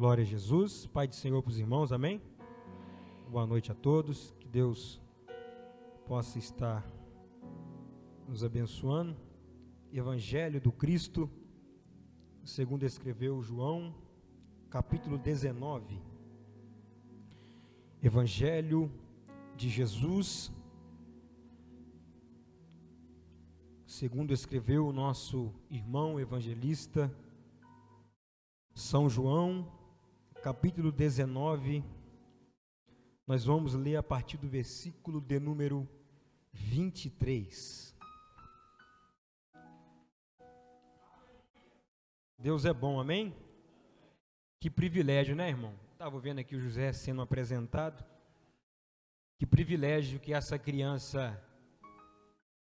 Glória a Jesus, Pai do Senhor para os irmãos, amém? Boa noite a todos, que Deus possa estar nos abençoando. Evangelho do Cristo, segundo escreveu João, capítulo 19. Evangelho de Jesus, segundo escreveu o nosso irmão evangelista São João, capítulo 19, nós vamos ler a partir do versículo de número 23. Deus é bom, amém? Que privilégio, né, irmão? Estava vendo aqui o José sendo apresentado. Que privilégio que essa criança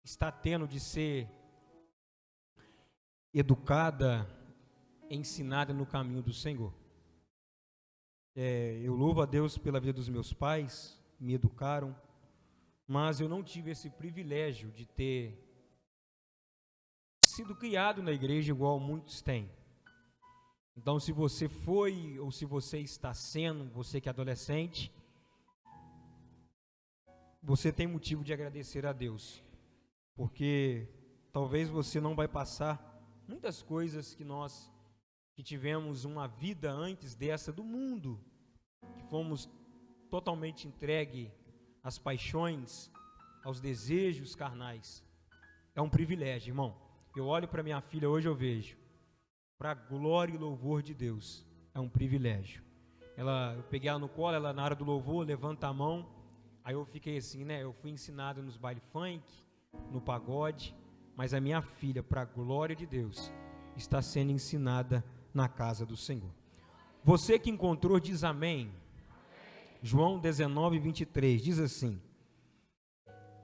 está tendo de ser educada, ensinada no caminho do Senhor. Eu louvo a Deus pela vida dos meus pais, me educaram, mas eu não tive esse privilégio de ter sido criado na igreja igual muitos têm. Então, se você foi ou se você está sendo, você que é adolescente, você tem motivo de agradecer a Deus, porque talvez você não vai passar muitas coisas que nós que tivemos uma vida antes dessa do mundo, que fomos totalmente entregue às paixões, aos desejos carnais. É um privilégio, irmão. Eu olho para minha filha hoje, eu vejo, para a glória e louvor de Deus, é um privilégio. Eu peguei ela no colo, ela na hora do louvor, levanta a mão, aí eu fiquei assim, né, eu fui ensinado nos baile funk, no pagode, mas a minha filha, para a glória de Deus, está sendo ensinada na casa do Senhor. Você que encontrou, diz amém. João 19, 23, diz assim: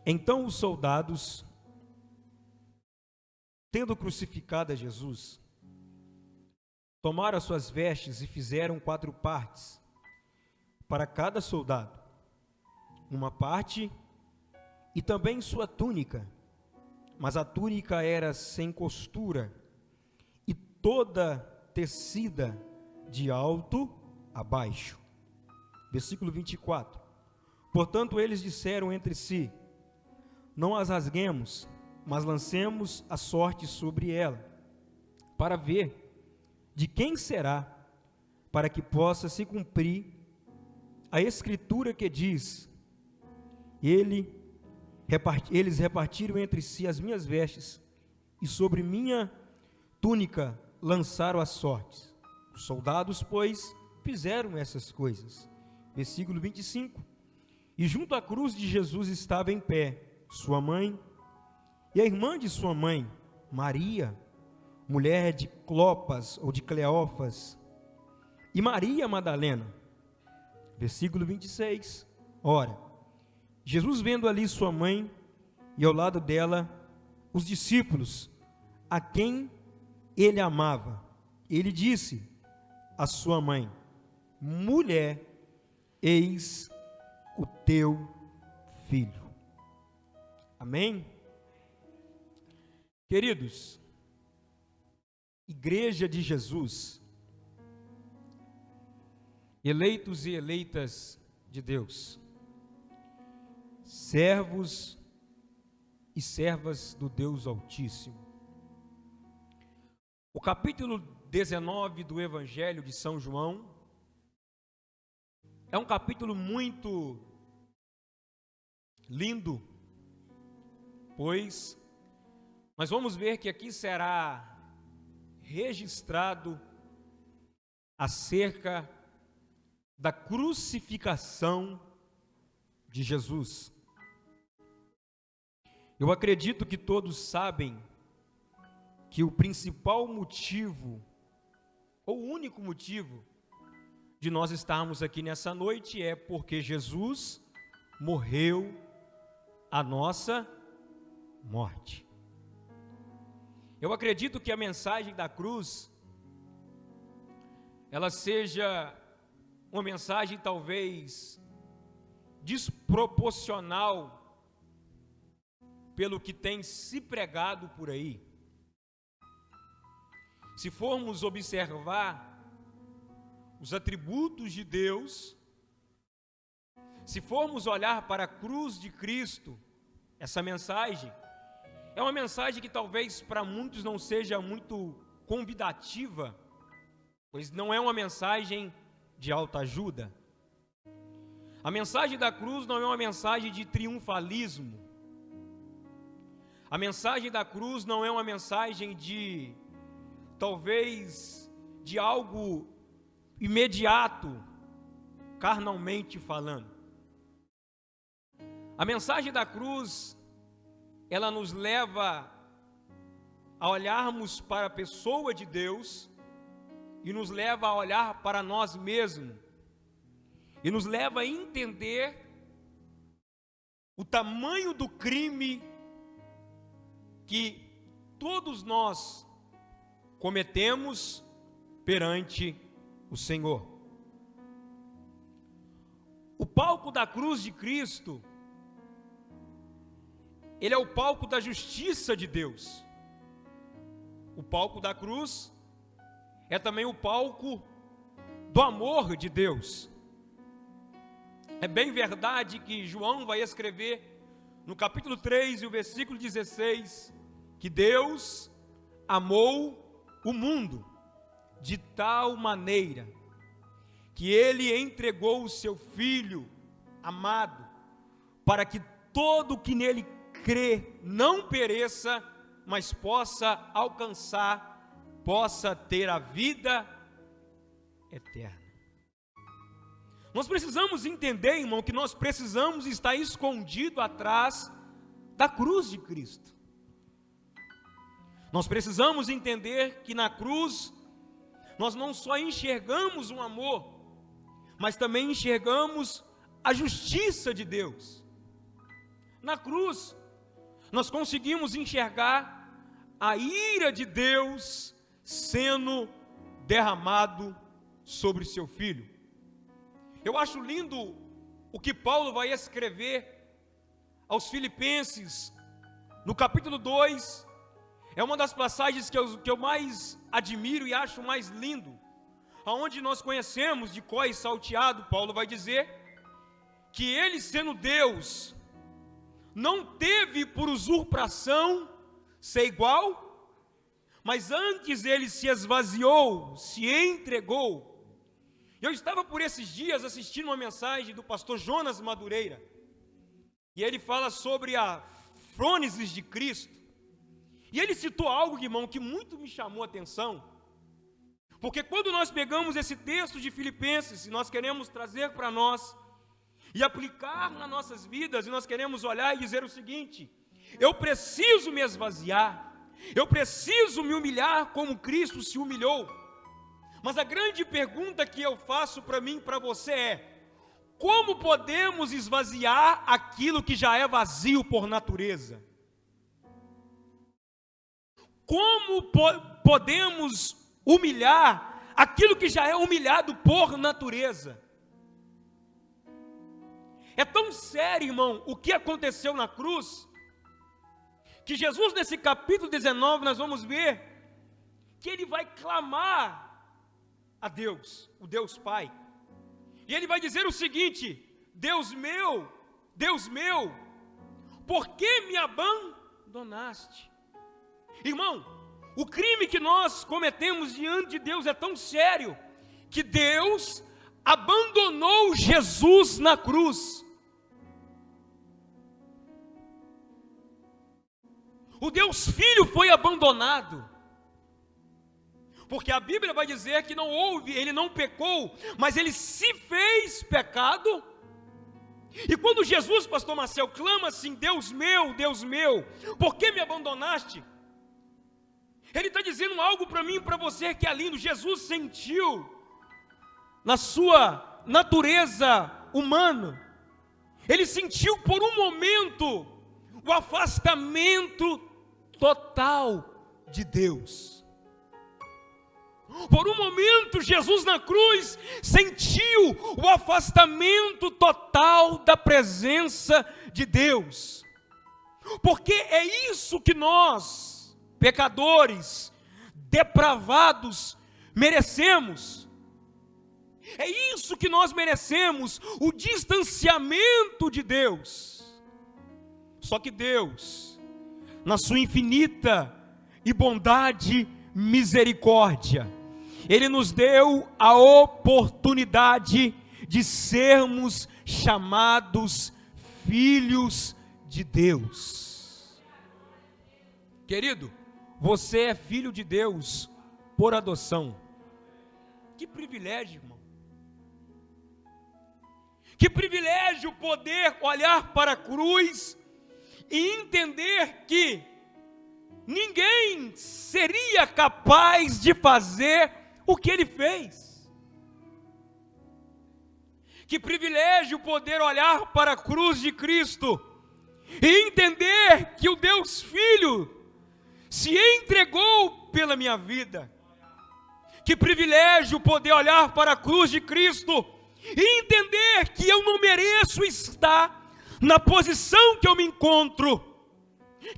Então os soldados, tendo crucificado a Jesus, tomaram as suas vestes e fizeram 4 partes, para cada soldado, uma parte, e também sua túnica, mas a túnica era sem costura, e toda tecida de alto a baixo. Versículo 24. Portanto, eles disseram entre si: Não as rasguemos, mas lancemos a sorte sobre ela, para ver de quem será, para que possa se cumprir a escritura que diz: Eles repartiram entre si as minhas vestes, e sobre minha túnica lançaram as sortes. Os soldados, pois, fizeram essas coisas. Versículo 25. E junto à cruz de Jesus estava em pé sua mãe e a irmã de sua mãe, Maria, mulher de Clopas ou de Cleófas, e Maria Madalena. Versículo 26. Ora, Jesus, vendo ali sua mãe e ao lado dela os discípulos, a quem ele amava, ele disse à sua mãe: Mulher, eis o teu filho. Amém? Queridos, Igreja de Jesus, eleitos e eleitas de Deus, servos e servas do Deus Altíssimo. O capítulo 19 do Evangelho de São João é um capítulo muito lindo, pois nós vamos ver que aqui será registrado acerca da crucificação de Jesus. Eu acredito que todos sabem que o principal motivo, ou o único motivo, de nós estarmos aqui nessa noite é porque Jesus morreu a nossa morte. Eu acredito que a mensagem da cruz, ela seja uma mensagem talvez desproporcional pelo que tem se pregado por aí. Se formos observar os atributos de Deus, se formos olhar para a cruz de Cristo, essa mensagem é uma mensagem que talvez para muitos não seja muito convidativa, pois não é uma mensagem de autoajuda. A mensagem da cruz não é uma mensagem de triunfalismo. A mensagem da cruz não é uma mensagem de, talvez, de algo imediato, carnalmente falando. A mensagem da cruz, ela nos leva a olharmos para a pessoa de Deus e nos leva a olhar para nós mesmos e nos leva a entender o tamanho do crime que todos nós cometemos perante o Senhor. O palco da cruz de Cristo, ele é o palco da justiça de Deus. O palco da cruz é também o palco do amor de Deus. É bem verdade que João vai escrever no capítulo 3 e o versículo 16, que Deus amou o mundo de tal maneira que Ele entregou o seu Filho amado, para que todo que nele crê não pereça, mas possa alcançar, possa ter a vida eterna. Nós precisamos entender, irmão, que nós precisamos estar escondido atrás da cruz de Cristo. Nós precisamos entender que na cruz nós não só enxergamos um amor, mas também enxergamos a justiça de Deus. Na cruz nós conseguimos enxergar a ira de Deus sendo derramado sobre seu Filho. Eu acho lindo o que Paulo vai escrever aos Filipenses, no capítulo 2, é uma das passagens que eu mais admiro e acho mais lindo, aonde nós conhecemos de cor e salteado. Paulo vai dizer que ele, sendo Deus, não teve por usurpação ser igual, mas antes ele se esvaziou, se entregou. Eu estava por esses dias assistindo uma mensagem do pastor Jonas Madureira, e ele fala sobre a frônesis de Cristo, e ele citou algo, irmão, que muito me chamou a atenção, porque quando nós pegamos esse texto de Filipenses, e nós queremos trazer para nós, e aplicar nas nossas vidas, e nós queremos olhar e dizer o seguinte: eu preciso me esvaziar, eu preciso me humilhar como Cristo se humilhou. Mas a grande pergunta que eu faço para mim e para você é: como podemos esvaziar aquilo que já é vazio por natureza? Como podemos humilhar aquilo que já é humilhado por natureza? É tão sério, irmão, o que aconteceu na cruz, que Jesus, nesse capítulo 19, nós vamos ver que ele vai clamar a Deus, o Deus Pai, e ele vai dizer o seguinte: Deus meu, por que me abandonaste? Irmão, o crime que nós cometemos diante de Deus é tão sério, que Deus abandonou Jesus na cruz. O Deus Filho foi abandonado, porque a Bíblia vai dizer que não houve, ele não pecou, mas ele se fez pecado. E quando Jesus, pastor Marcel, clama assim: Deus meu, por que me abandonaste? Ele está dizendo algo para mim e para você que é lindo. Jesus sentiu, na sua natureza humana, ele sentiu por um momento o afastamento total de Deus. Por um momento, Jesus na cruz sentiu o afastamento total da presença de Deus, porque é isso que nós, pecadores, depravados, merecemos. É isso que nós merecemos, o distanciamento de Deus. Só que Deus, na sua infinita e bondade, misericórdia, Ele nos deu a oportunidade de sermos chamados filhos de Deus. Querido, você é filho de Deus por adoção. Que privilégio, irmão. Que privilégio poder olhar para a cruz e entender que ninguém seria capaz de fazer o que Ele fez. Que privilégio poder olhar para a cruz de Cristo e entender que o Deus Filho se entregou pela minha vida. Que privilégio poder olhar para a cruz de Cristo e entender que eu não mereço estar na posição que eu me encontro.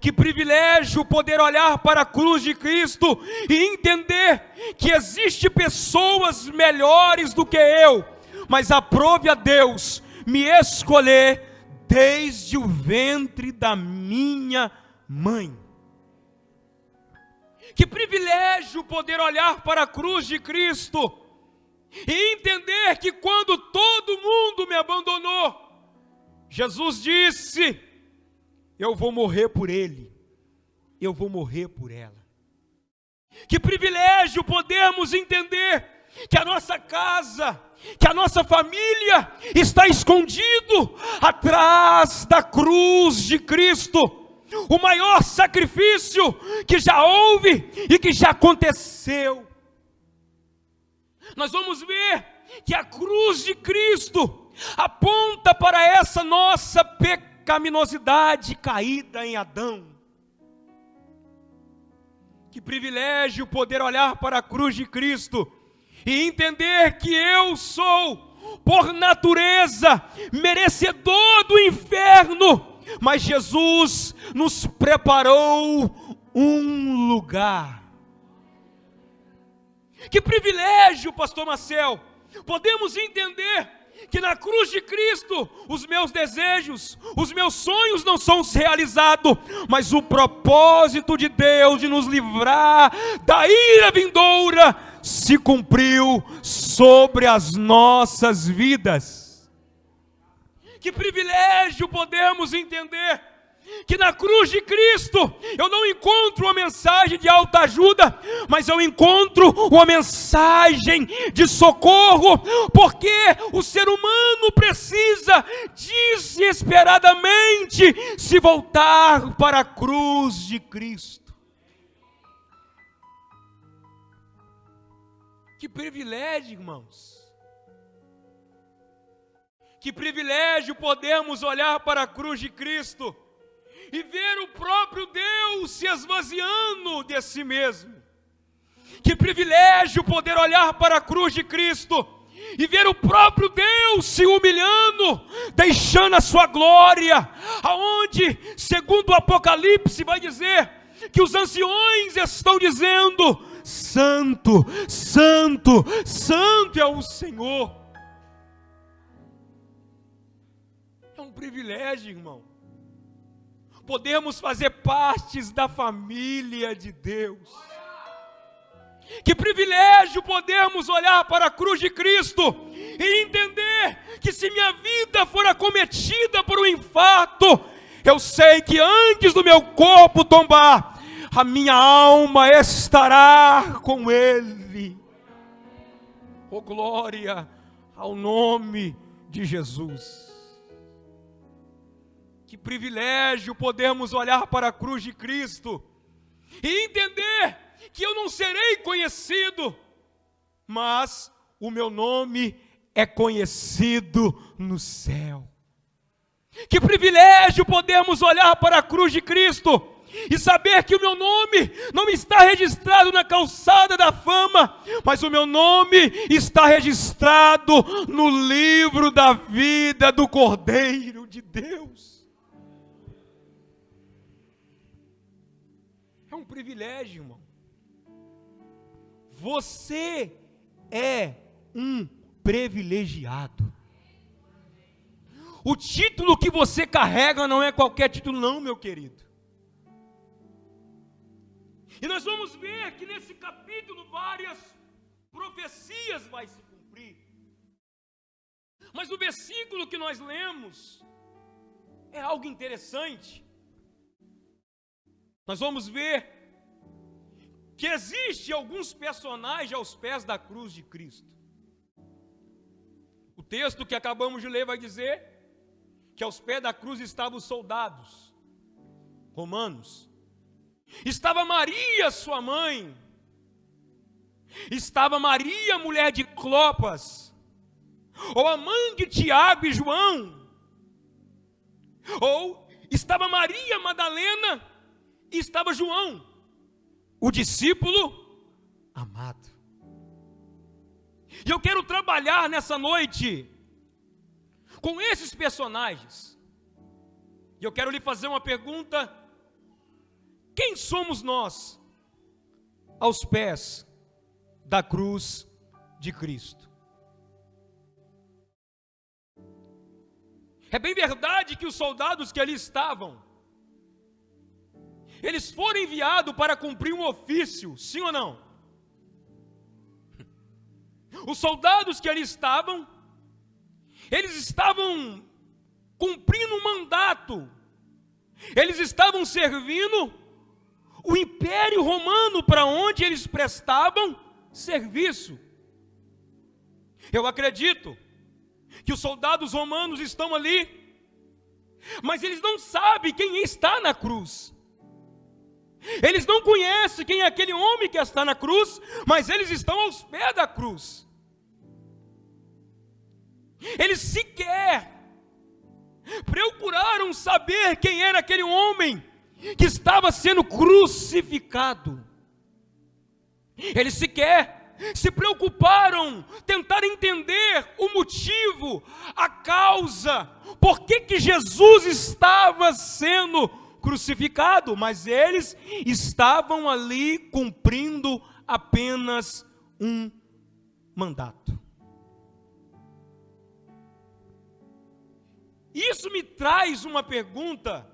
Que privilégio poder olhar para a cruz de Cristo e entender que existe pessoas melhores do que eu, mas aprove a Deus me escolher desde o ventre da minha mãe. Que privilégio poder olhar para a cruz de Cristo e entender que quando todo mundo me abandonou, Jesus disse: eu vou morrer por ele, eu vou morrer por ela. Que privilégio podermos entender que a nossa casa, que a nossa família está escondido atrás da cruz de Cristo. O maior sacrifício que já houve e que já aconteceu. Nós vamos ver que a cruz de Cristo aponta para essa nossa pecaminosidade caída em Adão. Que privilégio poder olhar para a cruz de Cristo e entender que eu sou, por natureza, merecedor do inferno, mas Jesus nos preparou um lugar. Que privilégio, pastor Marcel, podemos entender que na cruz de Cristo os meus desejos, os meus sonhos não são realizados, mas o propósito de Deus de nos livrar da ira vindoura se cumpriu sobre as nossas vidas. Que privilégio podemos entender que na cruz de Cristo eu não encontro uma mensagem de autoajuda, mas eu encontro uma mensagem de socorro, porque o ser humano precisa desesperadamente se voltar para a cruz de Cristo. Que privilégio, irmãos. Que privilégio podermos olhar para a cruz de Cristo e ver o próprio Deus se esvaziando de si mesmo. Que privilégio poder olhar para a cruz de Cristo e ver o próprio Deus se humilhando, deixando a sua glória, aonde, segundo o Apocalipse, vai dizer que os anciões estão dizendo: Santo, Santo, Santo é o Senhor. É um privilégio, irmão, podermos fazer partes da família de Deus. Que privilégio podermos olhar para a cruz de Cristo e entender que se minha vida for acometida por um infarto, eu sei que antes do meu corpo tombar, a minha alma estará com Ele. Oh, glória ao nome de Jesus. Que privilégio podermos olhar para a cruz de Cristo e entender que eu não serei conhecido, mas o meu nome é conhecido no céu. Que privilégio podermos olhar para a cruz de Cristo e saber que o meu nome não está registrado na calçada da fama, mas o meu nome está registrado no livro da vida do Cordeiro de Deus. É um privilégio, irmão. Você é um privilegiado. O título que você carrega não é qualquer título não, meu querido. E nós vamos ver que nesse capítulo várias profecias vai se cumprir. Mas o versículo que nós lemos é algo interessante. Nós vamos ver que existe alguns personagens aos pés da cruz de Cristo. O texto que acabamos de ler vai dizer que aos pés da cruz estavam os soldados romanos. Estava Maria, sua mãe. Estava Maria, mulher de Clopas, ou a mãe de Tiago e João. Ou estava Maria Madalena e estava João, o discípulo amado. E eu quero trabalhar nessa noite com esses personagens. E eu quero lhe fazer uma pergunta: quem somos nós aos pés da cruz de Cristo? É bem verdade que os soldados que ali estavam, eles foram enviados para cumprir um ofício, sim ou não? Os soldados que ali estavam, eles estavam cumprindo um mandato, eles estavam servindo o Império Romano para onde eles prestavam serviço. Eu acredito que os soldados romanos estão ali, mas eles não sabem quem está na cruz. Eles não conhecem quem é aquele homem que está na cruz, mas eles estão aos pés da cruz. Eles sequer procuraram saber quem era aquele homem que estava sendo crucificado. Eles sequer se preocuparam, tentaram entender o motivo, a causa, por que Jesus estava sendo crucificado, mas eles estavam ali cumprindo apenas um mandato. Isso me traz uma pergunta,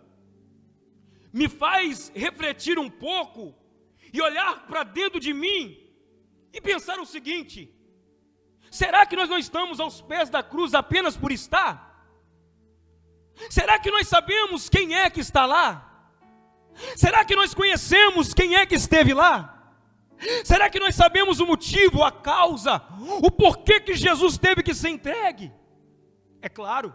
me faz refletir um pouco e olhar para dentro de mim e pensar o seguinte: será que nós não estamos aos pés da cruz apenas por estar? Será que nós sabemos quem é que está lá? Será que nós conhecemos quem é que esteve lá? Será que nós sabemos o motivo, a causa, o porquê que Jesus teve que ser entregue? É claro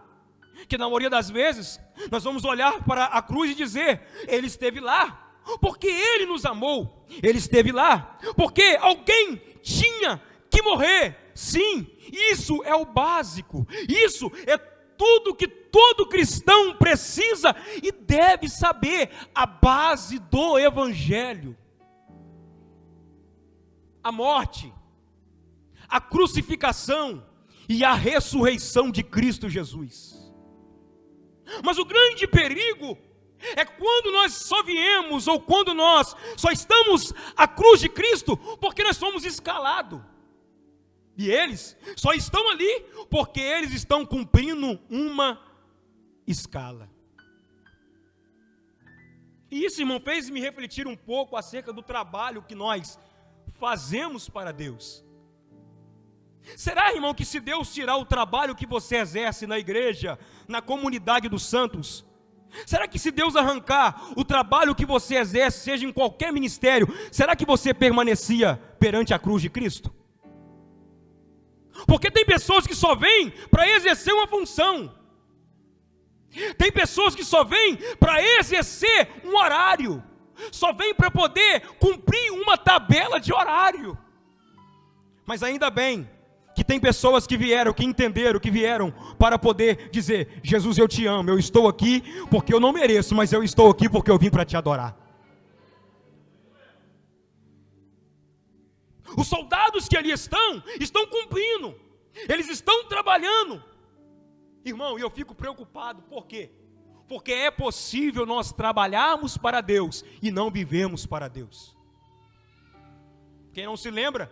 que na maioria das vezes nós vamos olhar para a cruz e dizer: Ele esteve lá porque Ele nos amou. Ele esteve lá porque alguém tinha que morrer. Sim, isso é o básico. Isso é tudo que todo cristão precisa e deve saber, a base do Evangelho. A morte, a crucificação e a ressurreição de Cristo Jesus. Mas o grande perigo é quando nós só viemos, ou quando nós só estamos à cruz de Cristo, porque nós somos escalados. E eles só estão ali porque eles estão cumprindo uma escala. E isso, irmão, fez me refletir um pouco acerca do trabalho que nós fazemos para Deus. Será, irmão, que se Deus tirar o trabalho que você exerce na igreja, na comunidade dos santos, será que se Deus arrancar o trabalho que você exerce, seja em qualquer ministério, será que você permanecia perante a cruz de Cristo? Porque tem pessoas que só vêm para exercer uma função. Tem pessoas que só vêm para exercer um horário. Só vêm para poder cumprir uma tabela de horário. Mas ainda bem que tem pessoas que vieram, que entenderam, que vieram para poder dizer: Jesus, eu te amo, eu estou aqui porque eu não mereço, mas eu estou aqui porque eu vim para te adorar. Os soldados que ali estão cumprindo, eles estão trabalhando. Irmão, e eu fico preocupado, por quê? Porque é possível nós trabalharmos para Deus e não vivemos para Deus. Quem não se lembra,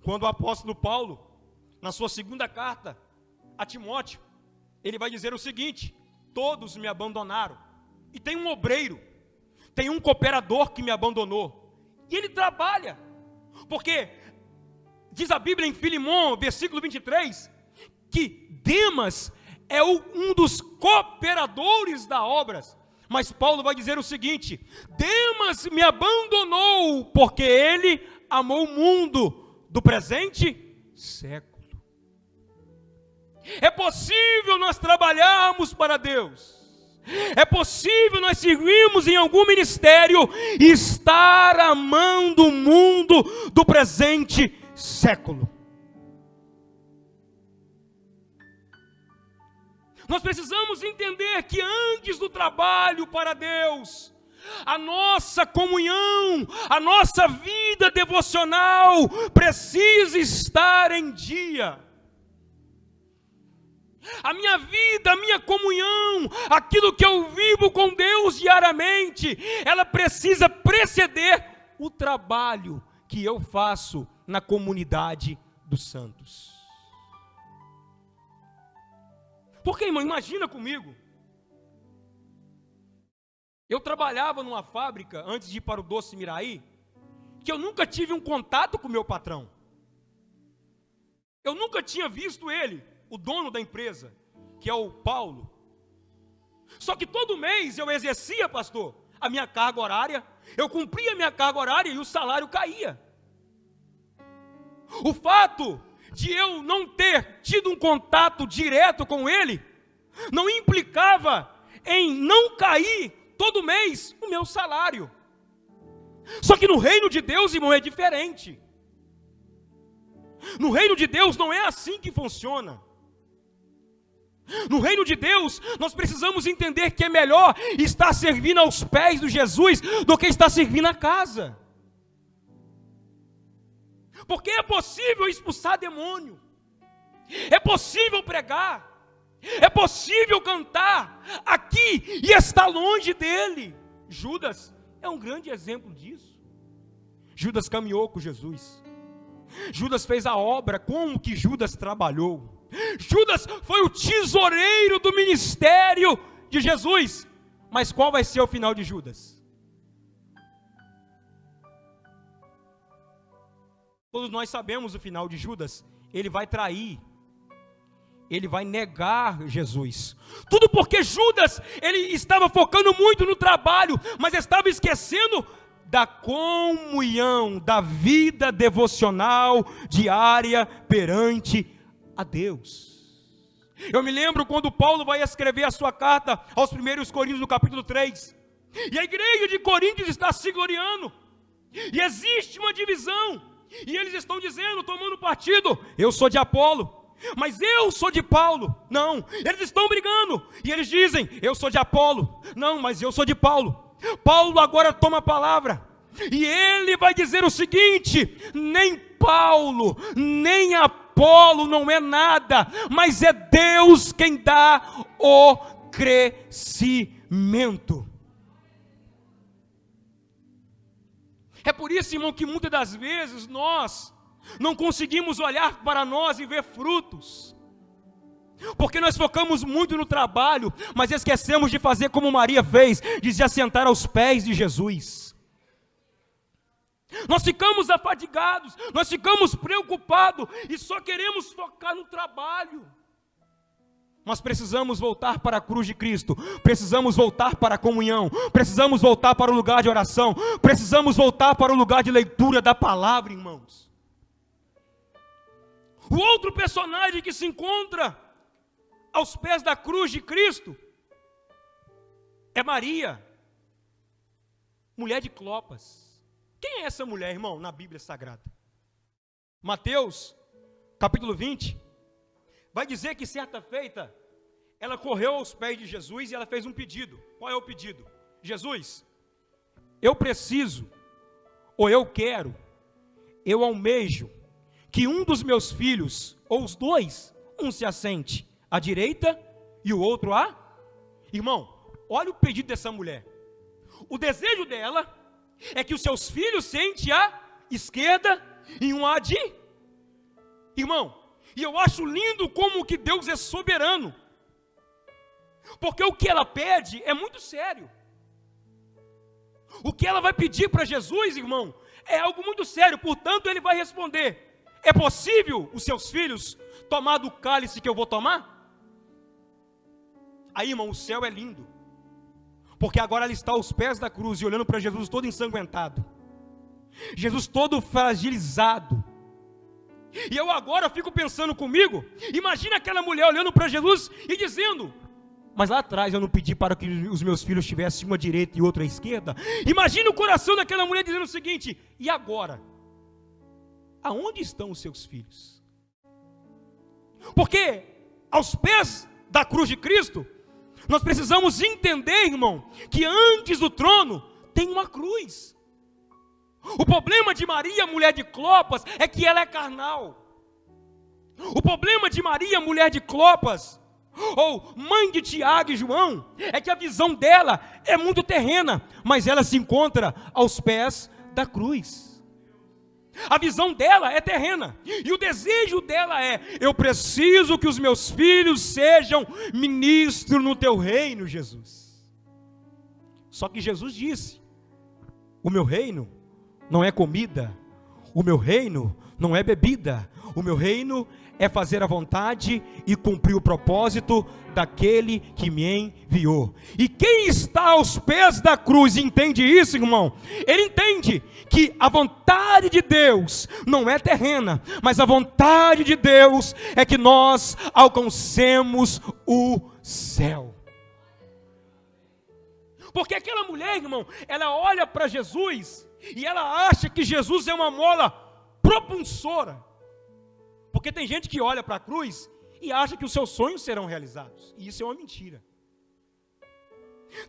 quando o apóstolo Paulo na sua segunda carta a Timóteo, ele vai dizer o seguinte: todos me abandonaram, e tem um obreiro, tem um cooperador que me abandonou, e ele trabalha, porque diz a Bíblia em Filemão, versículo 23, que Demas é um dos cooperadores da obra. Mas Paulo vai dizer o seguinte: Demas me abandonou, porque ele amou o mundo do presente século. É possível nós trabalharmos para Deus, é possível nós servirmos em algum ministério e estar amando o mundo do presente século. Nós precisamos entender que antes do trabalho para Deus, a nossa comunhão, a nossa vida devocional precisa estar em dia. A minha vida, a minha comunhão, aquilo que eu vivo com Deus diariamente, ela precisa preceder o trabalho que eu faço na comunidade dos santos. Porque, irmão, imagina comigo, eu trabalhava numa fábrica, antes de ir para o Doce Miraí, que eu nunca tive um contato com o meu patrão. Eu nunca tinha visto ele, o dono da empresa, que é o Paulo. Só que todo mês eu exercia, pastor, a minha carga horária, eu cumpria a minha carga horária e o salário caía. O fato de eu não ter tido um contato direto com ele, não implicava em não cair todo mês o meu salário. Só que no reino de Deus, irmão, é diferente. No reino de Deus não é assim que funciona. No reino de Deus, nós precisamos entender que é melhor estar servindo aos pés de Jesus do que estar servindo a casa. Porque é possível expulsar demônio, é possível pregar, é possível cantar aqui e estar longe dele. Judas é um grande exemplo disso. Judas caminhou com Jesus, Judas fez a obra. Como que Judas trabalhou? Judas foi o tesoureiro do ministério de Jesus. Mas qual vai ser o final de Judas? Todos nós sabemos o final de Judas. Ele vai trair, ele vai negar Jesus. Tudo porque Judas, ele estava focando muito no trabalho, mas estava esquecendo da comunhão, da vida devocional diária perante a Deus. Eu me lembro quando Paulo vai escrever a sua carta aos 1 Coríntios, no capítulo 3, e a igreja de Coríntios está se gloriando, e existe uma divisão, e eles estão dizendo, tomando partido: eu sou de Apolo, mas eu sou de Paulo. Não, eles estão brigando, e eles dizem: eu sou de Apolo, não, mas eu sou de Paulo. Paulo agora toma a palavra, e ele vai dizer o seguinte: nem Paulo, nem Apolo não é nada, mas é Deus quem dá o crescimento. É por isso, irmão, que muitas das vezes nós não conseguimos olhar para nós e ver frutos, porque nós focamos muito no trabalho, mas esquecemos de fazer como Maria fez, de se assentar aos pés de Jesus. Nós ficamos afadigados, nós ficamos preocupados e só queremos focar no trabalho. Nós precisamos voltar para a cruz de Cristo, precisamos voltar para a comunhão, precisamos voltar para o lugar de oração, precisamos voltar para o lugar de leitura da palavra, irmãos. O outro personagem que se encontra aos pés da cruz de Cristo é Maria, mulher de Clopas. Quem é essa mulher, irmão, na Bíblia Sagrada? Mateus, capítulo 20, vai dizer que certa feita, ela correu aos pés de Jesus e ela fez um pedido. Qual é o pedido? Jesus, eu preciso, ou eu quero, eu almejo, que um dos meus filhos, ou os dois, um se assente à direita e o outro à... Irmão, olha o pedido dessa mulher. O desejo dela é que os seus filhos sentem à esquerda e um à direita. Irmão, E eu acho lindo como que Deus é soberano. Porque o que ela pede é muito sério. O que ela vai pedir para Jesus, irmão, é algo muito sério. Portanto, ele vai responder: é possível os seus filhos tomar do cálice que eu vou tomar? Aí, irmão, o céu é lindo. Porque agora ela está aos pés da cruz e olhando para Jesus todo ensanguentado. Jesus todo fragilizado. E eu agora fico pensando comigo, imagina aquela mulher olhando para Jesus e dizendo: mas lá atrás eu não pedi para que os meus filhos tivessem uma à direita e outra à esquerda. Imagina o coração daquela mulher dizendo o seguinte: e agora? Aonde estão os seus filhos? Porque aos pés da cruz de Cristo, nós precisamos entender, irmão, que antes do trono tem uma cruz. O problema de Maria, mulher de Clopas, é que ela é carnal. O problema de Maria, mulher de Clopas, ou mãe de Tiago e João, é que a visão dela é muito terrena, mas ela se encontra aos pés da cruz. A visão dela é terrena, e o desejo dela é: eu preciso que os meus filhos sejam ministros no teu reino, Jesus. Só que Jesus disse: o meu reino não é comida, o meu reino não é bebida, o meu reino é fazer a vontade e cumprir o propósito daquele que me enviou. E quem está aos pés da cruz entende isso, irmão? Ele entende que a vontade de Deus não é terrena, mas a vontade de Deus é que nós alcancemos o céu. Porque aquela mulher, irmão, ela olha para Jesus e ela acha que Jesus é uma mola propulsora. Porque tem gente que olha para a cruz e acha que os seus sonhos serão realizados. E isso é uma mentira.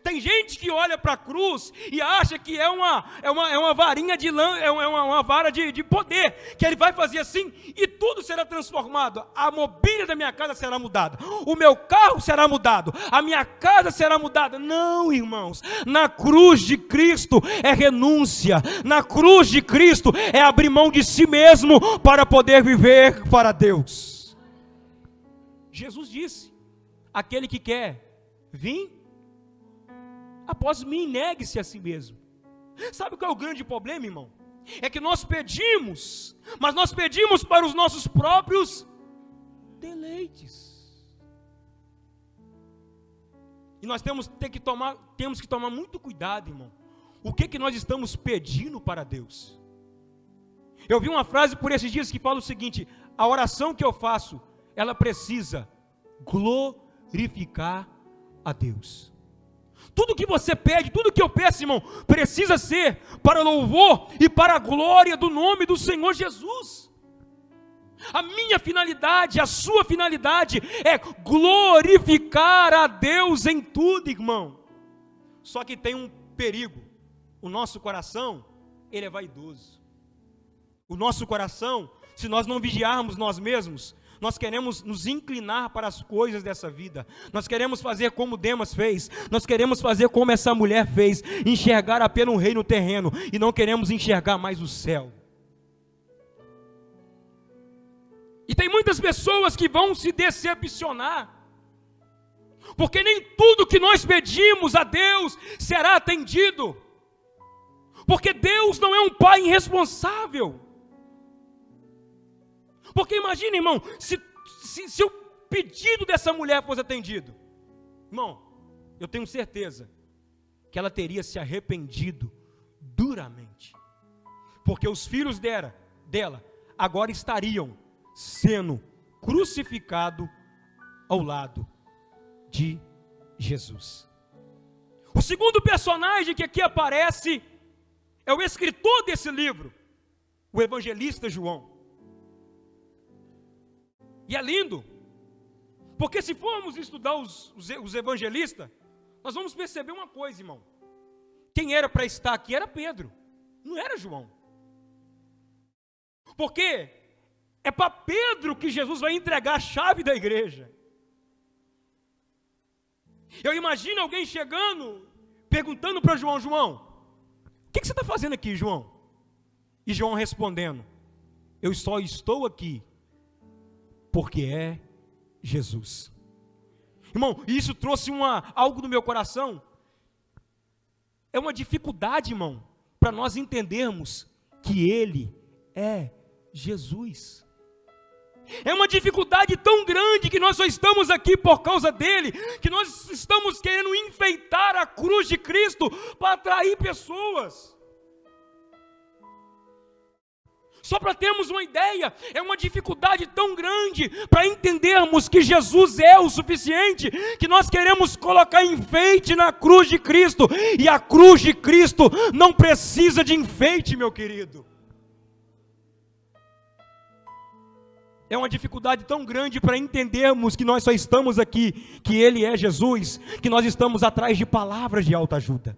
Tem gente que olha para a cruz e acha que é uma varinha de lã, uma vara de poder, que ele vai fazer assim e tudo será transformado. A mobília da minha casa será mudada, o meu carro será mudado, a minha casa será mudada. Não, irmãos, na cruz de Cristo é renúncia, na cruz de Cristo é abrir mão de si mesmo para poder viver para Deus. Jesus disse: aquele que quer vir após mim, negue-se a si mesmo. Sabe qual é o grande problema, irmão? É que nós pedimos, mas nós pedimos para os nossos próprios deleites. E nós temos que tomar muito cuidado, irmão. O que nós estamos pedindo para Deus? Eu vi uma frase por esses dias que fala o seguinte: a oração que eu faço, ela precisa glorificar a Deus. Tudo que você pede, tudo que eu peço, irmão, precisa ser para louvor e para a glória do nome do Senhor Jesus. A minha finalidade, a sua finalidade é glorificar a Deus em tudo, irmão. Só que tem um perigo: o nosso coração, ele é vaidoso. O nosso coração, se nós não vigiarmos nós mesmos, nós queremos nos inclinar para as coisas dessa vida. Nós queremos fazer como Demas fez. Nós queremos fazer como essa mulher fez, enxergar apenas um reino terreno, e não queremos enxergar mais o céu. E tem muitas pessoas que vão se decepcionar, porque nem tudo que nós pedimos a Deus será atendido, porque Deus não é um pai irresponsável. Porque imagina, irmão, se o pedido dessa mulher fosse atendido, irmão, eu tenho certeza que ela teria se arrependido duramente, porque os filhos dela agora estariam sendo crucificados ao lado de Jesus. O segundo personagem que aqui aparece é o escritor desse livro, o evangelista João. E é lindo, porque se formos estudar os evangelistas, nós vamos perceber uma coisa, irmão. Quem era para estar aqui era Pedro, não era João. Porque é para Pedro que Jesus vai entregar a chave da igreja. Eu imagino alguém chegando, perguntando para João: João, o que você está fazendo aqui, João? E João respondendo: eu só estou aqui porque é Jesus. Irmão, isso trouxe algo no meu coração. É uma dificuldade, irmão, para nós entendermos que Ele é Jesus. É uma dificuldade tão grande que nós só estamos aqui por causa dele, que nós estamos querendo enfeitar a cruz de Cristo para atrair pessoas. Só para termos uma ideia, é uma dificuldade tão grande para entendermos que Jesus é o suficiente, que nós queremos colocar enfeite na cruz de Cristo, e a cruz de Cristo não precisa de enfeite, meu querido. É uma dificuldade tão grande para entendermos que nós só estamos aqui, que Ele é Jesus, que nós estamos atrás de palavras de autoajuda.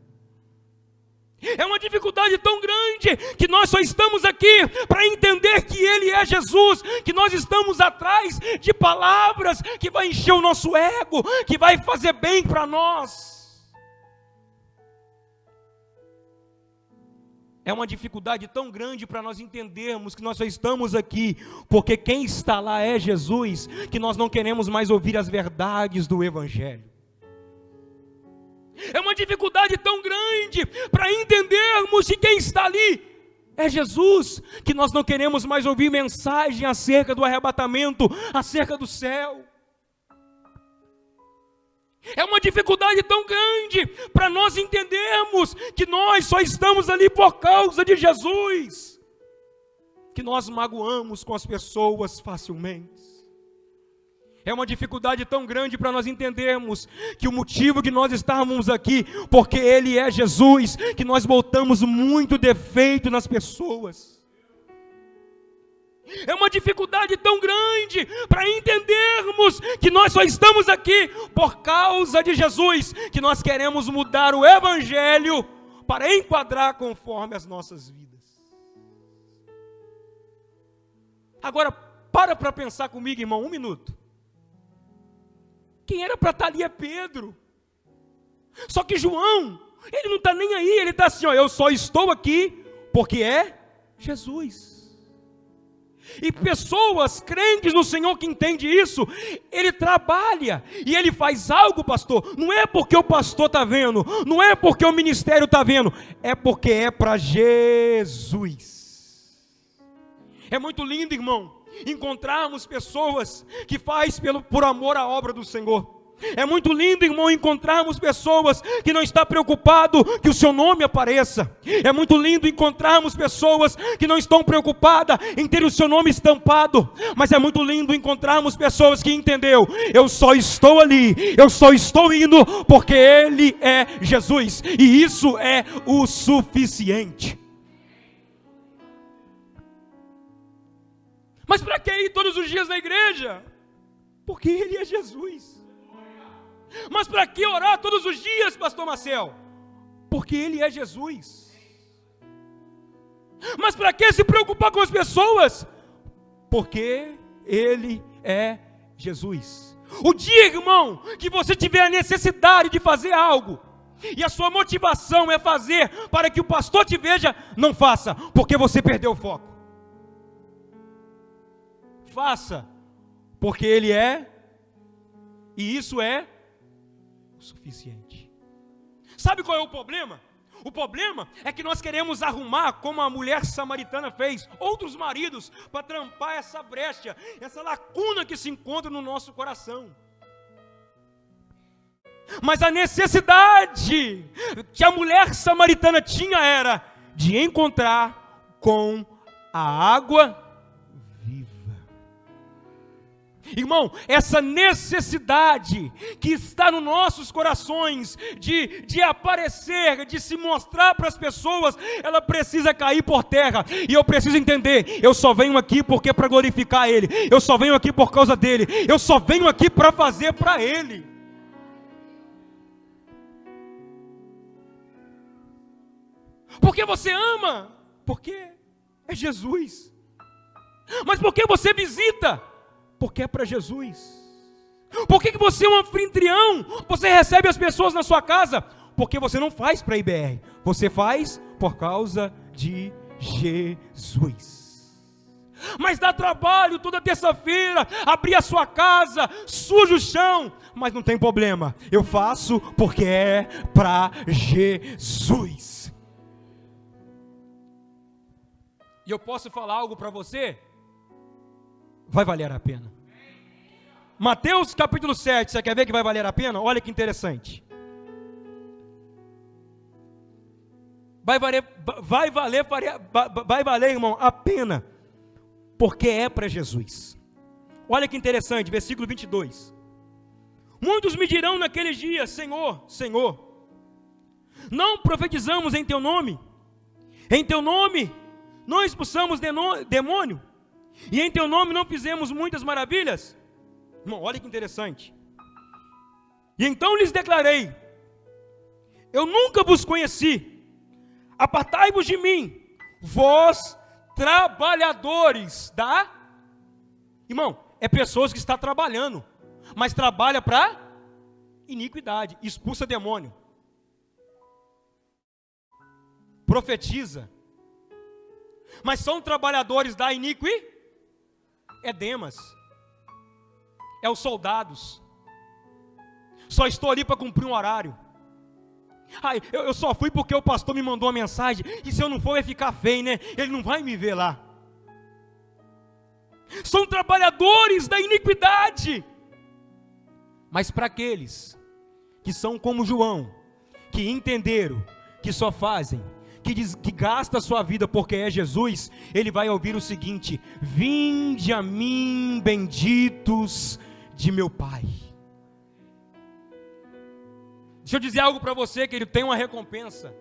É uma dificuldade tão grande que nós só estamos aqui para entender que Ele é Jesus, que nós estamos atrás de palavras que vai encher o nosso ego, que vai fazer bem para nós. É uma dificuldade tão grande para nós entendermos que nós só estamos aqui porque quem está lá é Jesus, que nós não queremos mais ouvir as verdades do Evangelho. É uma dificuldade tão grande para entendermos que quem está ali é Jesus, que nós não queremos mais ouvir mensagem acerca do arrebatamento, acerca do céu. É uma dificuldade tão grande para nós entendermos que nós só estamos ali por causa de Jesus, que nós magoamos com as pessoas facilmente. É uma dificuldade tão grande para nós entendermos que o motivo que nós estávamos aqui, porque Ele é Jesus, que nós botamos muito defeito nas pessoas. É uma dificuldade tão grande para entendermos que nós só estamos aqui por causa de Jesus, que nós queremos mudar o Evangelho para enquadrar conforme as nossas vidas. Agora, para pensar comigo, irmão, 1 minuto. Quem era para estar ali é Pedro. Só que João, ele não está nem aí, ele está assim, ó, eu só estou aqui porque é Jesus. E pessoas crentes no Senhor que entendem isso, ele trabalha e ele faz algo, pastor, não é porque o pastor está vendo, não é porque o ministério está vendo, é porque é para Jesus. É muito lindo, irmão, encontrarmos pessoas que faz por amor à obra do Senhor. É muito lindo, irmão, encontrarmos pessoas que não estão preocupadas que o seu nome apareça. É muito lindo encontrarmos pessoas que não estão preocupadas em ter o seu nome estampado. Mas é muito lindo encontrarmos pessoas que entendeu, eu só estou ali, eu só estou indo porque Ele é Jesus, e isso é o suficiente. Mas para que ir todos os dias na igreja? Porque Ele é Jesus. Mas para que orar todos os dias, pastor Marcel? Porque Ele é Jesus. Mas para que se preocupar com as pessoas? Porque Ele é Jesus. O dia, irmão, que você tiver a necessidade de fazer algo, e a sua motivação é fazer para que o pastor te veja, não faça, porque você perdeu o foco. Faça, porque Ele é, e isso é o suficiente. Sabe qual é o problema? O problema é que nós queremos arrumar, como a mulher samaritana fez, outros maridos, para trampar essa brecha, essa lacuna que se encontra no nosso coração. Mas a necessidade que a mulher samaritana tinha era de encontrar com a água viva. Irmão, essa necessidade que está nos nossos corações de aparecer, de se mostrar para as pessoas, ela precisa cair por terra. E eu preciso entender, eu só venho aqui porque para glorificar Ele, eu só venho aqui por causa dEle, eu só venho aqui para fazer para Ele. Porque você ama? Porque é Jesus. Mas por que você visita? Porque é para Jesus. Por que você é um anfitrião? Você recebe as pessoas na sua casa? Porque você não faz para a IBR, você faz por causa de Jesus. mas dá trabalho toda terça-feira, abrir a sua casa, suja o chão, mas não tem problema, eu faço porque é para Jesus. E eu posso falar algo para você? Vai valer a pena. Mateus capítulo 7, você quer ver que vai valer a pena? Olha que interessante. Vai valer, irmão, a pena, porque é para Jesus. Olha que interessante, versículo 22. Muitos me dirão naqueles dias: Senhor, Senhor, não profetizamos em teu nome? Em teu nome não expulsamos demônio? E em teu nome não fizemos muitas maravilhas? Irmão, olha que interessante. E então lhes declarei: eu nunca vos conheci, apartai-vos de mim, vós trabalhadores da... Irmão, é pessoas que estão trabalhando, mas trabalha para iniquidade, expulsa demônio, profetiza, mas são trabalhadores da iniquidade. É Demas, é os soldados. Só estou ali para cumprir um horário. Eu só fui porque o pastor me mandou uma mensagem, e se eu não for vai ficar feio, né? Ele não vai me ver lá. São trabalhadores da iniquidade. Mas para aqueles que são como João, que entenderam, que só fazem, que gasta a sua vida porque é Jesus, ele vai ouvir o seguinte: vinde a mim, benditos de meu Pai. Deixa eu dizer algo para você, que ele tem uma recompensa.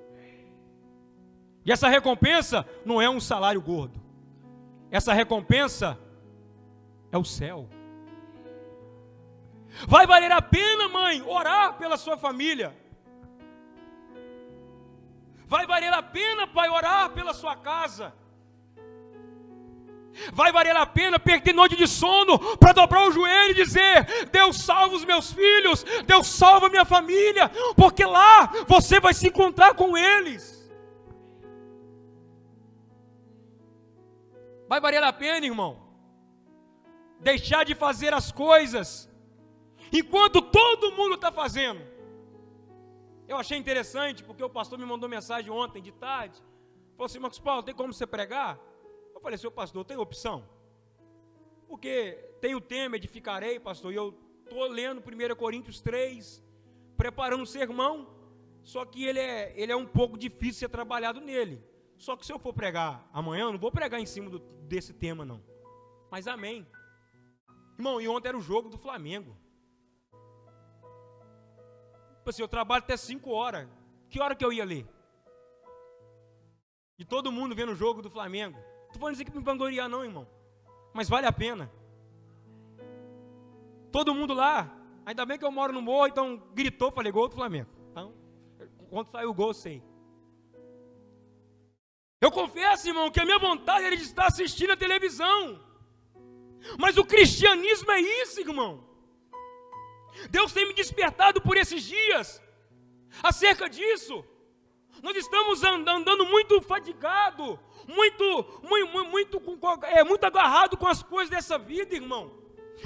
E essa recompensa não é um salário gordo. Essa recompensa é o céu. Vai valer a pena, mãe, orar pela sua família. Vai valer a pena, pai, orar pela sua casa. Vai valer a pena perder noite de sono para dobrar o joelho e dizer: Deus salva os meus filhos, Deus salva a minha família, porque lá você vai se encontrar com eles. Vai valer a pena, irmão, deixar de fazer as coisas enquanto todo mundo está fazendo. Eu achei interessante, porque o pastor me mandou mensagem ontem de tarde, falou assim: Marcos Paulo, tem como você pregar? Eu falei: seu pastor, tem opção? Porque tem o tema, edificarei, pastor, e eu estou lendo 1 Coríntios 3, preparando um sermão, só que ele é um pouco difícil ser trabalhado nele. Só que se eu for pregar amanhã, eu não vou pregar em cima desse tema não. Mas amém. Irmão, e ontem era o jogo do Flamengo. Tipo assim, eu trabalho até 5 horas, que hora que eu ia ler? E todo mundo vendo o jogo do Flamengo. Não estou falando dizer que me vangloriar não, irmão, mas vale a pena. Todo mundo lá, ainda bem que eu moro no morro, então gritou, falei: gol do Flamengo. Então, quando saiu o gol, eu sei. Eu confesso, irmão, que a minha vontade era de estar assistindo a televisão, mas o cristianismo é isso, irmão. Deus tem me despertado por esses dias acerca disso. Nós estamos andando muito fadigado, muito agarrado com as coisas dessa vida, irmão.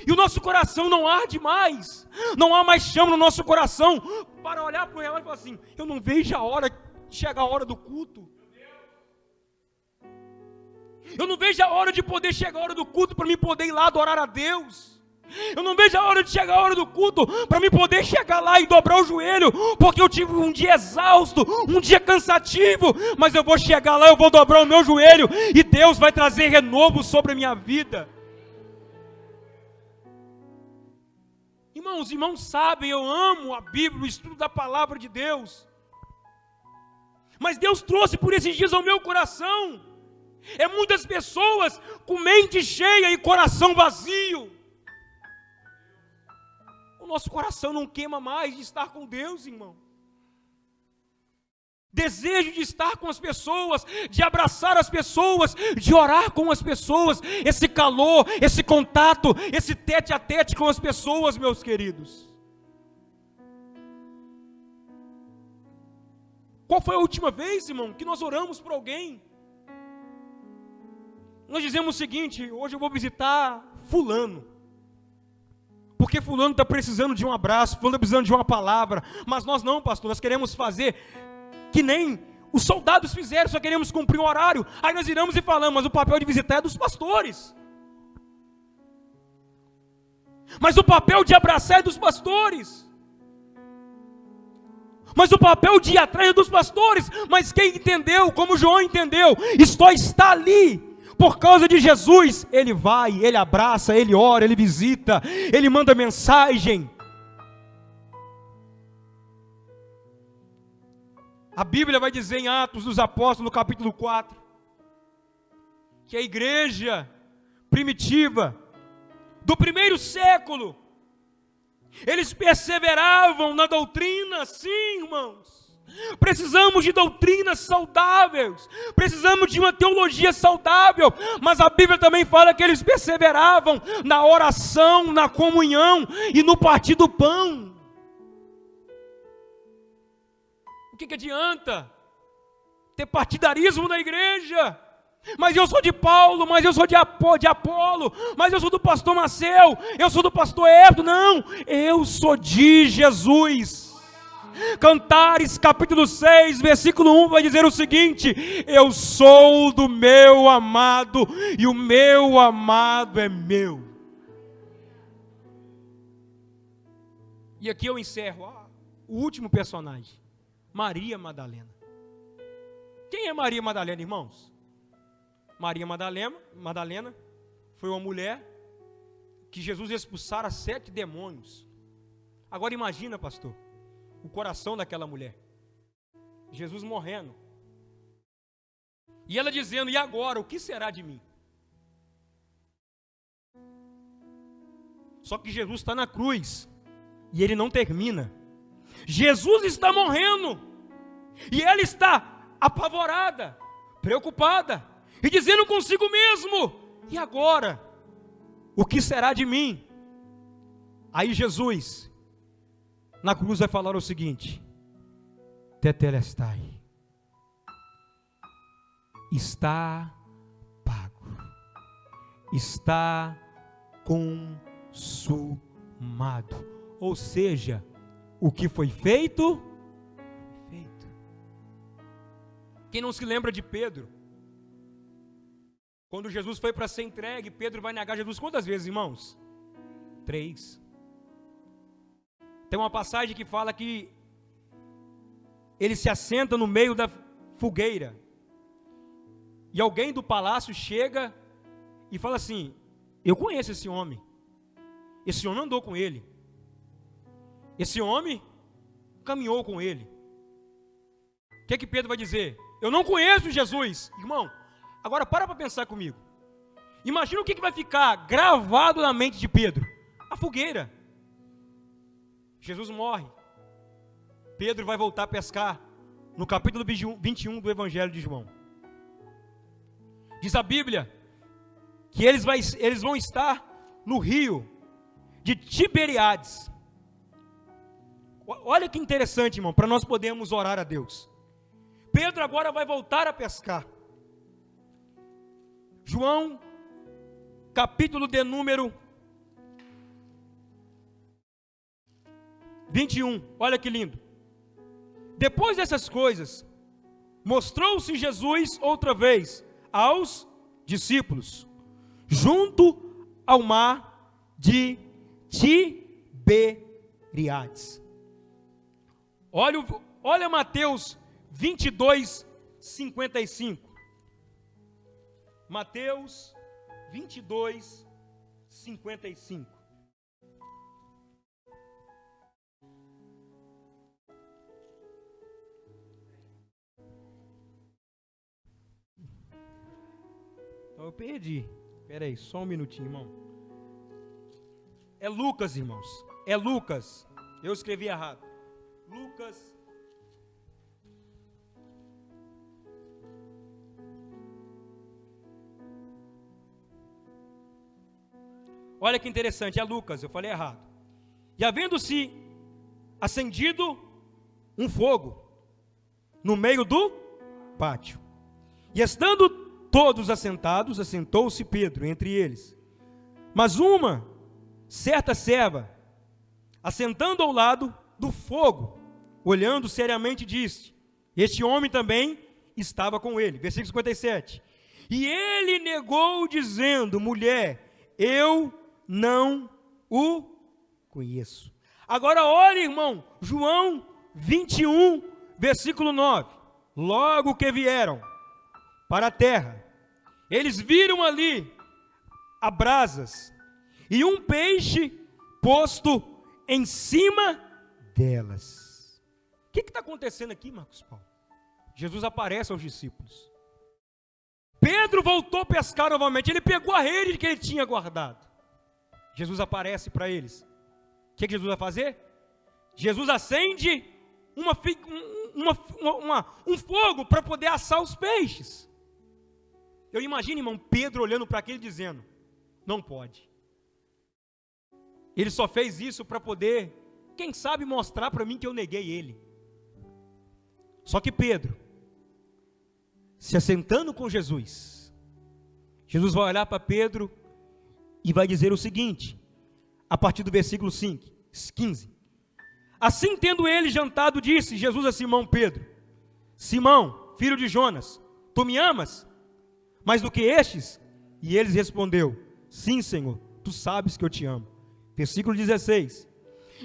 E o nosso coração não arde mais, não há mais chama no nosso coração para olhar para o relógio e falar assim: eu não vejo a hora, chega a hora do culto. Eu não vejo a hora de poder chegar a hora do culto para mim poder ir lá adorar a Deus. Eu não vejo a hora de chegar a hora do culto para mim poder chegar lá e dobrar o joelho, porque eu tive um dia exausto, um dia cansativo, mas eu vou chegar lá, eu vou dobrar o meu joelho e Deus vai trazer renovo sobre a minha vida. Irmãos, os irmãos sabem, eu amo a Bíblia, o estudo da palavra de Deus, mas Deus trouxe por esses dias ao meu coração, muitas pessoas com mente cheia e coração vazio. O nosso coração não queima mais de estar com Deus, irmão. Desejo de estar com as pessoas, de abraçar as pessoas, de orar com as pessoas, esse calor, esse contato, esse tete a tete com as pessoas, meus queridos. Qual foi a última vez, irmão, que nós oramos por alguém? nós dizemos o seguinte: hoje eu vou visitar fulano, porque fulano está precisando de um abraço, fulano está precisando de uma palavra. Mas nós não, pastor, nós queremos fazer que nem os soldados fizeram, só queremos cumprir um horário. Aí nós viramos e falamos: mas o papel de visitar é dos pastores, mas o papel de abraçar é dos pastores, mas o papel de ir atrás é dos pastores. Mas quem entendeu, como João entendeu, está ali por causa de Jesus. Ele vai, ele abraça, ele ora, ele visita, ele manda mensagem. A Bíblia vai dizer em Atos dos Apóstolos, no capítulo 4, que a igreja primitiva do primeiro século, eles perseveravam na doutrina. Sim, irmãos, precisamos de doutrinas saudáveis, precisamos de uma teologia saudável, mas a Bíblia também fala que eles perseveravam na oração, na comunhão e no partir do pão. O que adianta ter partidarismo na igreja? Mas eu sou de Paulo, mas eu sou de Apolo, mas eu sou do pastor Maceu, eu sou do pastor Everton. Não, eu sou de Jesus. Cantares capítulo 6, versículo 1 vai dizer o seguinte: eu sou do meu amado e o meu amado é meu. E aqui eu encerro o último personagem, Maria Madalena. Quem é Maria Madalena, irmãos? Maria Madalena foi uma mulher que Jesus expulsara 7 demônios. Agora imagina, pastor, o coração daquela mulher, Jesus morrendo, e ela dizendo: e agora, o que será de mim? Só que Jesus está na cruz, e ele não termina. Jesus está morrendo, e ela está apavorada, preocupada, e dizendo consigo mesmo: e agora? O que será de mim? Aí Jesus, na cruz, vai falar o seguinte: tetelestai, está pago, está consumado. Ou seja, o que foi feito, foi feito. Quem não se lembra de Pedro? Quando Jesus foi para ser entregue, Pedro vai negar Jesus quantas vezes, irmãos? 3. Tem uma passagem que fala que ele se assenta no meio da fogueira, e alguém do palácio chega e fala assim: eu conheço esse homem andou com ele, esse homem caminhou com ele. O que é que Pedro vai dizer? Eu não conheço Jesus. Irmão, agora para pensar comigo. Imagina o que vai ficar gravado na mente de Pedro: a fogueira. Jesus morre, Pedro vai voltar a pescar. No capítulo 21 do Evangelho de João, diz a Bíblia que eles vão estar no rio de Tiberíades. Olha que interessante, irmão, para nós podermos orar a Deus. Pedro agora vai voltar a pescar. João, capítulo de número 21, olha que lindo. Depois dessas coisas, mostrou-se Jesus outra vez aos discípulos, junto ao mar de Tiberíades. Olha Mateus 22, 55. Mateus 22, 55. Então eu perdi. Espera aí, só um minutinho, irmão. É Lucas, irmãos. É Lucas. Eu escrevi errado. Lucas. Olha que interessante, é Lucas, eu falei errado. E havendo-se acendido um fogo no meio do pátio, e estando todos assentados, assentou-se Pedro entre eles. Mas uma certa serva, assentando ao lado do fogo, olhando seriamente, disse: este homem também estava com ele. Versículo 57. E ele negou, dizendo: mulher, eu não o conheço. Agora olha, irmão, João 21, versículo 9. Logo que vieram para a terra, eles viram ali a brasas e um peixe posto em cima delas. O que está acontecendo aqui, Marcos Paulo? Jesus aparece aos discípulos. Pedro voltou a pescar novamente. Ele pegou a rede que ele tinha guardado. Jesus aparece para eles. O que Jesus vai fazer? Jesus acende um fogo para poder assar os peixes. Eu imagino, irmão, Pedro olhando para aquele dizendo: não pode. Ele só fez isso para poder, quem sabe, mostrar para mim que eu neguei ele. Só que Pedro, se assentando com Jesus, Jesus vai olhar para Pedro e vai dizer o seguinte, a partir do versículo 15. Assim, tendo ele jantado, disse Jesus a Simão Pedro: Simão, filho de Jonas, tu me amas mais do que estes? E ele respondeu: sim, Senhor, tu sabes que eu te amo. Versículo 16.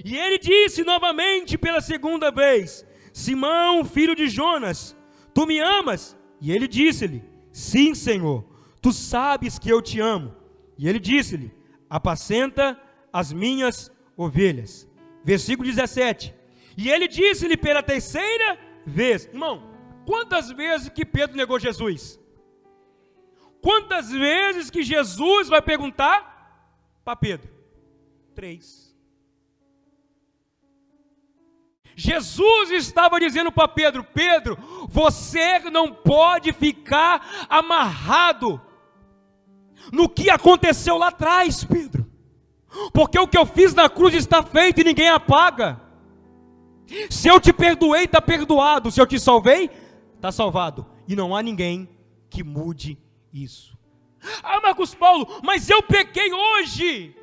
E ele disse novamente pela segunda vez: Simão, filho de Jonas, tu me amas? E ele disse-lhe: sim, Senhor, tu sabes que eu te amo. E ele disse-lhe: apacenta as minhas ovelhas. Versículo 17. E ele disse-lhe pela terceira vez. Irmão, quantas vezes que Pedro negou Jesus? Quantas vezes que Jesus vai perguntar para Pedro? 3. Jesus estava dizendo para Pedro: Pedro, você não pode ficar amarrado no que aconteceu lá atrás, Pedro, porque o que eu fiz na cruz está feito e ninguém apaga. Se eu te perdoei, está perdoado. Se eu te salvei, está salvado. E não há ninguém que mude isso. Ah, Marcos Paulo, mas eu pequei hoje.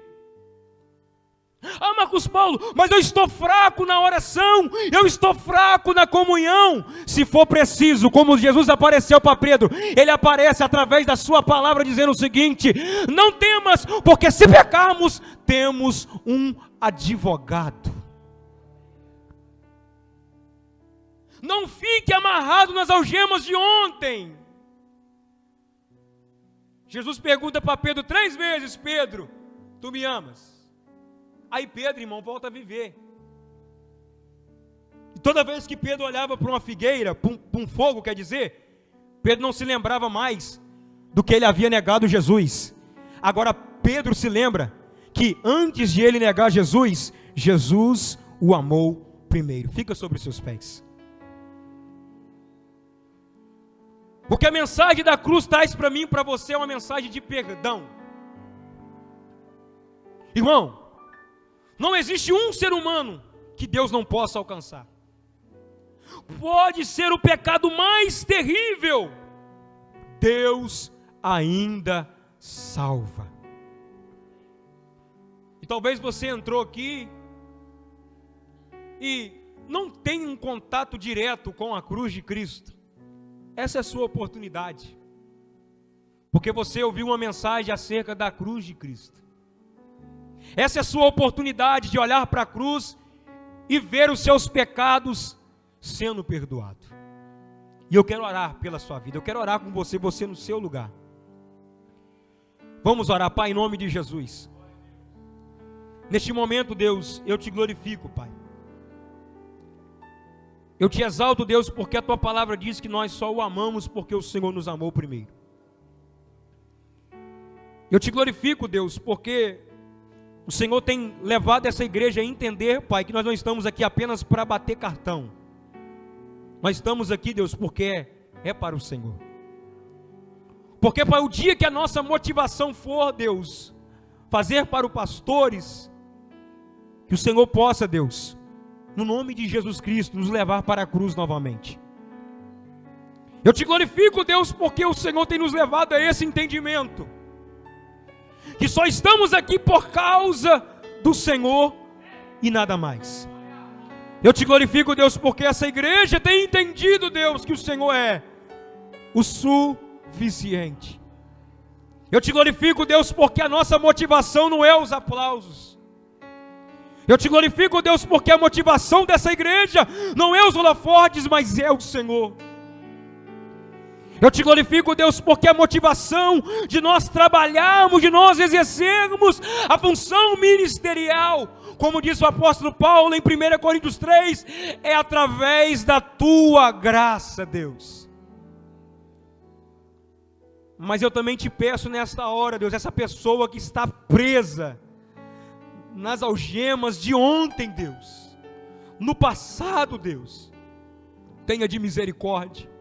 Ah, Marcos Paulo, mas eu estou fraco na oração, eu estou fraco na comunhão. Se for preciso, como Jesus apareceu para Pedro, ele aparece através da sua palavra dizendo o seguinte: não temas, porque se pecarmos, temos um advogado. Não fique amarrado nas algemas de ontem. Jesus pergunta para Pedro 3 vezes: Pedro, tu me amas? Aí Pedro, irmão, volta a viver. E toda vez que Pedro olhava para uma figueira, para um fogo, quer dizer, Pedro não se lembrava mais do que ele havia negado Jesus. Agora Pedro se lembra que antes de ele negar Jesus, Jesus o amou primeiro. Fica sobre os seus pés. Porque a mensagem da cruz traz para mim e para você uma mensagem de perdão. Irmão, não existe um ser humano que Deus não possa alcançar. Pode ser o pecado mais terrível, Deus ainda salva. E talvez você entrou aqui e não tem um contato direto com a cruz de Cristo. Essa é a sua oportunidade, porque você ouviu uma mensagem acerca da cruz de Cristo. Essa é a sua oportunidade de olhar para a cruz e ver os seus pecados sendo perdoados. E eu quero orar pela sua vida, eu quero orar com você, você no seu lugar. Vamos orar, Pai, em nome de Jesus. Neste momento, Deus, eu te glorifico, Pai. Eu te exalto, Deus, porque a tua palavra diz que nós só o amamos porque o Senhor nos amou primeiro. Eu te glorifico, Deus, porque o Senhor tem levado essa igreja a entender, Pai, que nós não estamos aqui apenas para bater cartão. Nós estamos aqui, Deus, porque é para o Senhor. Porque, Pai, o dia que a nossa motivação for, Deus, fazer para os pastores, que o Senhor possa, Deus, no nome de Jesus Cristo, nos levar para a cruz novamente. Eu te glorifico, Deus, porque o Senhor tem nos levado a esse entendimento, que só estamos aqui por causa do Senhor e nada mais. Eu te glorifico, Deus, porque essa igreja tem entendido, Deus, que o Senhor é o suficiente. Eu te glorifico, Deus, porque a nossa motivação não é os aplausos. Eu te glorifico, Deus, porque a motivação dessa igreja não é os holofotes, mas é o Senhor. Eu te glorifico, Deus, porque a motivação de nós trabalharmos, de nós exercermos a função ministerial, como diz o apóstolo Paulo em 1 Coríntios 3, é através da tua graça, Deus. Mas eu também te peço nesta hora, Deus, essa pessoa que está presa nas algemas de ontem, Deus, no passado, Deus, tenha de misericórdia,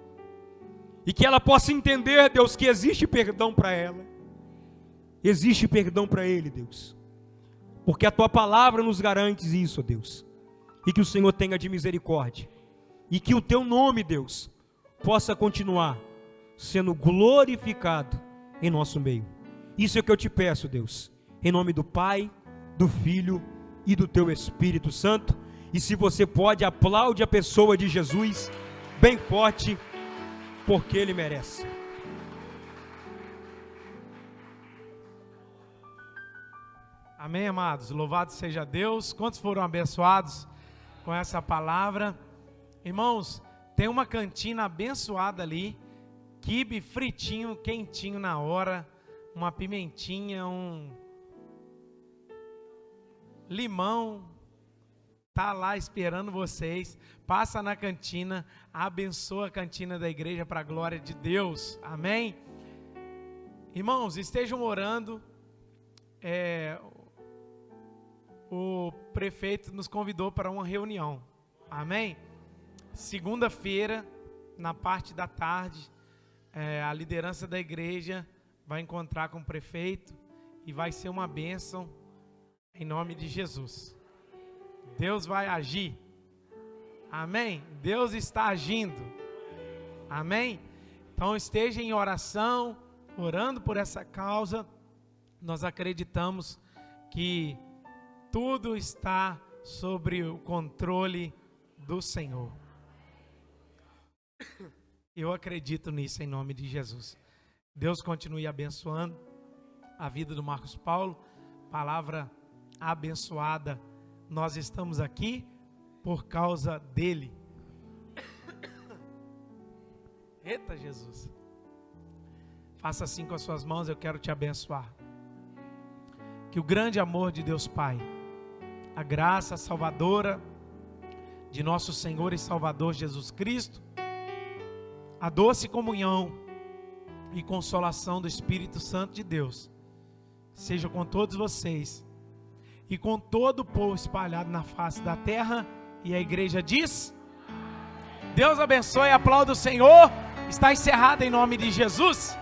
e que ela possa entender, Deus, que existe perdão para ela, existe perdão para ele, Deus, porque a tua palavra nos garante isso, Deus, e que o Senhor tenha de misericórdia, e que o teu nome, Deus, possa continuar sendo glorificado em nosso meio. Isso é o que eu te peço, Deus, em nome do Pai, do Filho e do teu Espírito Santo. E se você pode, aplaude a pessoa de Jesus bem forte, porque ele merece. Amém, amados? Louvado seja Deus. Quantos foram abençoados com essa palavra? Irmãos, tem uma cantina abençoada ali, quibe fritinho, quentinho na hora, uma pimentinha, um limão, tá lá esperando vocês. Passa na cantina, abençoa a cantina da igreja para a glória de Deus. Amém? Irmãos, estejam orando. O prefeito nos convidou para uma reunião. Amém? Segunda-feira, na parte da tarde, a liderança da igreja vai encontrar com o prefeito e vai ser uma bênção em nome de Jesus. Deus vai agir. Amém? Deus está agindo. Amém? Então esteja em oração, orando por essa causa. Nós acreditamos que tudo está sobre o controle do Senhor. Eu acredito nisso em nome de Jesus. Deus continue abençoando a vida do Marcos Paulo. Palavra abençoada. Nós estamos aqui por causa dele. Eita Jesus. Faça assim com as suas mãos, eu quero te abençoar. Que o grande amor de Deus Pai, a graça salvadora de nosso Senhor e Salvador Jesus Cristo, a doce comunhão e consolação do Espírito Santo de Deus, seja com todos vocês e com todo o povo espalhado na face da terra. E a igreja diz: Deus abençoe, aplauda o Senhor. Está encerrado em nome de Jesus.